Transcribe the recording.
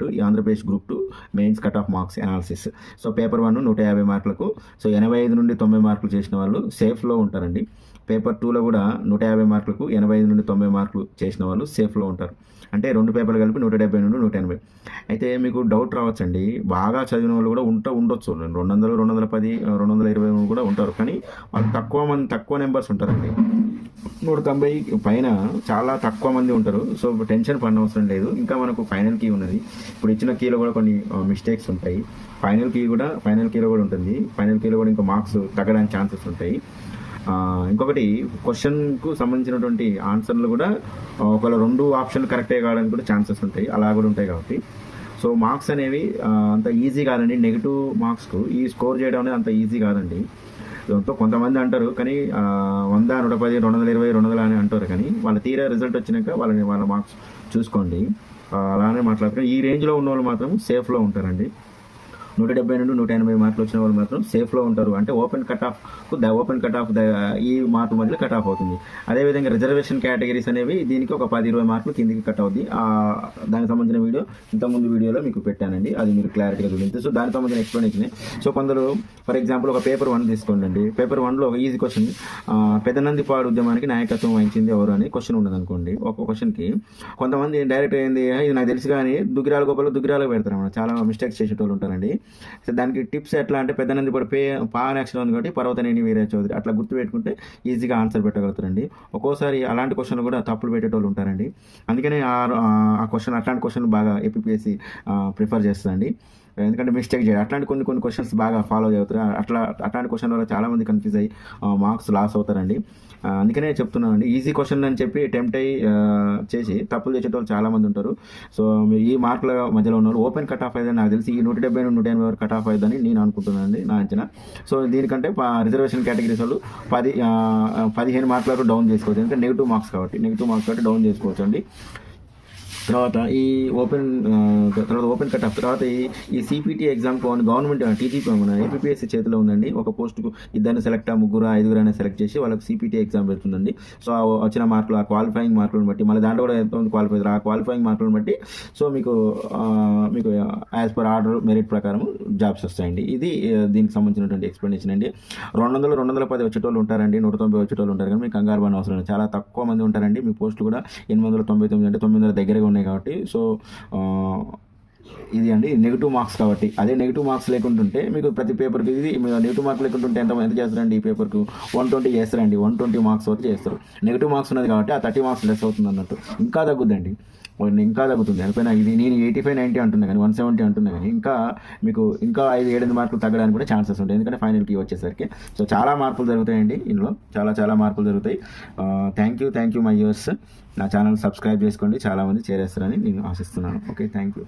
అన్నట్టు ఈ Andhra Pradesh group 2 mains cut off marks analysis. So paper 1 150 మార్కులకు, సో 85 నుండి 90 మార్కులు చేసిన వాళ్ళు సేఫ్లో ఉంటారండి. పేపర్ 2లో కూడా 150 మార్కులకు 85 నుండి 90 మార్కులు చేసిన వాళ్ళు సేఫ్లో ఉంటారు. అంటే 2 పేపర్లు కలిపి 170 నుండి 180. అయితే మీకు డౌట్ రావచ్చండి, బాగా చదివిన వాళ్ళు కూడా ఉండొచ్చు, 200, 210, 220 కూడా ఉంటారు. కానీ వాళ్ళు తక్కువ నెంబర్స్ ఉంటారండి. 190 పైన చాలా తక్కువ మంది ఉంటారు. సో టెన్షన్ పడిన అవసరం లేదు. ఇంకా మనకు ఫైనల్ కీ ఉన్నది. ఇప్పుడు ఇచ్చిన కీలో కూడా కొన్ని మిస్టేక్స్ ఉంటాయి. ఫైనల్ కీలో కూడా ఉంటుంది. ఫైనల్ కీలో కూడా ఇంకా మార్క్స్ తగ్గడానికి ఛాన్సెస్ ఉంటాయి. ఇంకొకటి, క్వశ్చన్కు సంబంధించినటువంటి ఆన్సర్లు కూడా ఒకవేళ 2 ఆప్షన్లు కరెక్టే కావడానికి కూడా ఛాన్సెస్ ఉంటాయి. అలా కూడా ఉంటాయి కాబట్టి సో మార్క్స్ అనేవి అంత ఈజీ కాదండి. నెగిటివ్ మార్క్స్కు ఈ స్కోర్ చేయడం అనేది అంత ఈజీ కాదండి. దాంతో కొంతమంది అంటారు, కానీ 100, 110, 220, 200 అని అంటారు. కానీ వాళ్ళ తీరా రిజల్ట్ వచ్చినాక వాళ్ళ మార్క్స్ చూసుకోండి. అలానే మాట్లాడుతున్నారు. ఈ రేంజ్లో ఉన్న వాళ్ళు మాత్రం సేఫ్లో ఉంటారండి. 170 నుండి 180 మార్కులు వచ్చిన వాళ్ళు మాత్రం సేఫ్లో ఉంటారు. అంటే ఓపెన్ కట్ ఆఫ్ ఈ మార్కుల మధ్యలో కట్ ఆఫ్ అవుతుంది. అదేవిధంగా రిజర్వేషన్ కేటగిరీస్ అనేవి దీనికి ఒక 10-20 మార్కులు కిందికి కట్ అవుతుంది. దానికి సంబంధించిన వీడియో ఇంతకుముందు వీడియోలో మీకు పెట్టానండి, అది మీరు క్లారిటీగా చూడండి. సో దానికి సంబంధించిన ఎక్స్ప్లెనేషన్. సో కొందరు ఫర్ ఎగ్జాంపుల్ ఒక పేపర్ 1 తీసుకోండి. పేపర్ 1లో ఒక ఈజీ క్వశ్చన్, పెదనందిపాడు ఉద్యమానికి నాయకత్వం వహించింది ఎవరు అని క్వశ్చన్ ఉన్నది అనుకోండి. ఒక క్వశ్చన్కి కొంతమంది డైరెక్ట్ ఏంది, ఇది నాకు తెలుసు కానీ దుగ్గిరాల గోపాలు దుగ్గిరాలకు పెడతారు అన్నమాట. చాలా మిస్టేక్స్ చేసేటోళ్ళు ఉంటారండి. సో దానికి టిప్స్ ఎట్లా అంటే, పెద్దనందిపాడు పా అనే అక్షరం ఉంది కాబట్టి పర్వతనేని వీరయ్య చౌదరి అట్లా గుర్తు పెట్టుకుంటే ఈజీగా ఆన్సర్ పెట్టగలుగుతారండి. ఒక్కోసారి అలాంటి క్వశ్చన్ కూడా తప్పులు పెట్టేటోళ్ళు ఉంటారండి. అందుకనే ఆ క్వశ్చన్, అట్లాంటి క్వశ్చన్ బాగా ఏపీఎస్సీ ప్రిఫర్ చేస్తుందండి. ఎందుకంటే మిస్టేక్ చేయాలి. అట్లాంటి కొన్ని క్వశ్చన్స్ బాగా ఫాలో అవుతారు. అట్లాంటి క్వశ్చన్ వల్ల చాలామంది కన్ఫ్యూజ్ అయ్యి మార్క్స్ లాస్ అవుతారండి. అందుకనే చెప్తున్నానండి, ఈజీ క్వశ్చన్ అని చెప్పి అటెంప్ట్ అయ్యి చేసి తప్పులు చేసేటోళ్ళు చాలామంది ఉంటారు. సో ఈ మార్కుల మధ్యలో ఉన్నారు. ఓపెన్ కట్ ఆఫ్ అయ్యేదని నాకు తెలిసి ఈ 170 నుండి 180 వరకు కట్ ఆఫ్ అయ్యేదని నేను అనుకుంటున్నానండి, నా అంచనా. సో దీనికంటే రిజర్వేషన్ కేటగిరీస్ వాళ్ళు 15 మార్కుల వరకు డౌన్ చేసుకోవచ్చు. ఎందుకంటే నెగిటివ్ మార్క్స్ కాబట్టి డౌన్ చేసుకోవచ్చు అండి. తర్వాత ఈ ఓపెన్ కట్ ఆఫ్ తర్వాత ఈ సిపిటి ఎగ్జామ్ గవర్నమెంట్ టీజీపీ మన ఏపీఎస్సీ చేతిలో ఉందండి. ఒక పోస్టుకు 2 సెలెక్ట్, 3, 5 అయినా సెలెక్ట్ చేసి వాళ్ళకి సిపిటి ఎగ్జామ్ పెడుతుందండి. సో వచ్చిన మార్కులు, ఆ క్వాలిఫైయింగ్ మార్కులను బట్టి, మళ్ళీ దాంట్లో కూడా ఎంతమంది క్వాలిఫై అవుతారు, ఆ క్వాలిఫైయింగ్ మార్కులను బట్టి సో మీకు యాజ్ పర్ ఆర్డర్ మెరిట్ ప్రకారం జాబ్స్ వస్తాయండి. ఇది దీనికి సంబంధించినటువంటి ఎక్స్ప్లెనేషన్ అండి. 200, 210 వచ్చేటోళ్ళు ఉంటారండి, 190 వచ్చేటోళ్ళు ఉంటారు. కానీ మీకు కంగారు పడిన అవసరం లేదు. చాలా తక్కువ మంది ఉంటారండి. మీ పోస్టులు కూడా 899 అంటే 900 దగ్గరగా ఉన్నాయి కాబట్టి సో ఇది అండి నెగిటివ్ మార్క్స్ కాబట్టి. అదే నెగిటివ్ మార్క్స్ లేకుంటుంటే మీకు ప్రతి పేపర్కి ఇది నెగిటివ్ మార్క్స్ లేకుంటుంటే ఎంత చేస్తారండి, ఈ పేపర్కు 120 చేస్తారండి. 120 మార్క్స్ వరకు చేస్తారు. నెగిటివ్ మార్క్స్ ఉన్నది కాబట్టి ఆ 30 మార్క్స్ లెస్ అవుతుంది అన్నట్టు. ఇంకా తగ్గుద్దండి, ఇంకా తగ్గుతుంది. అయిపోయినా ఇది నేను 85, 90 అంటున్నా కానీ 170 అంటున్నా కానీ ఇంకా 5-7 మార్కులు తగ్గడానికి కూడా ఛాన్సెస్ ఉంటాయి. ఎందుకంటే ఫైనల్కి వచ్చేసరికి సో చాలా మార్పులు జరుగుతాయండి ఇందులో, చాలా మార్పులు జరుగుతాయి. Thank you my viewers. నా ఛానల్ సబ్స్క్రైబ్ చేసుకోండి, చాలామంది చేరేస్తారని నేను ఆశిస్తున్నాను. Okay, thank you.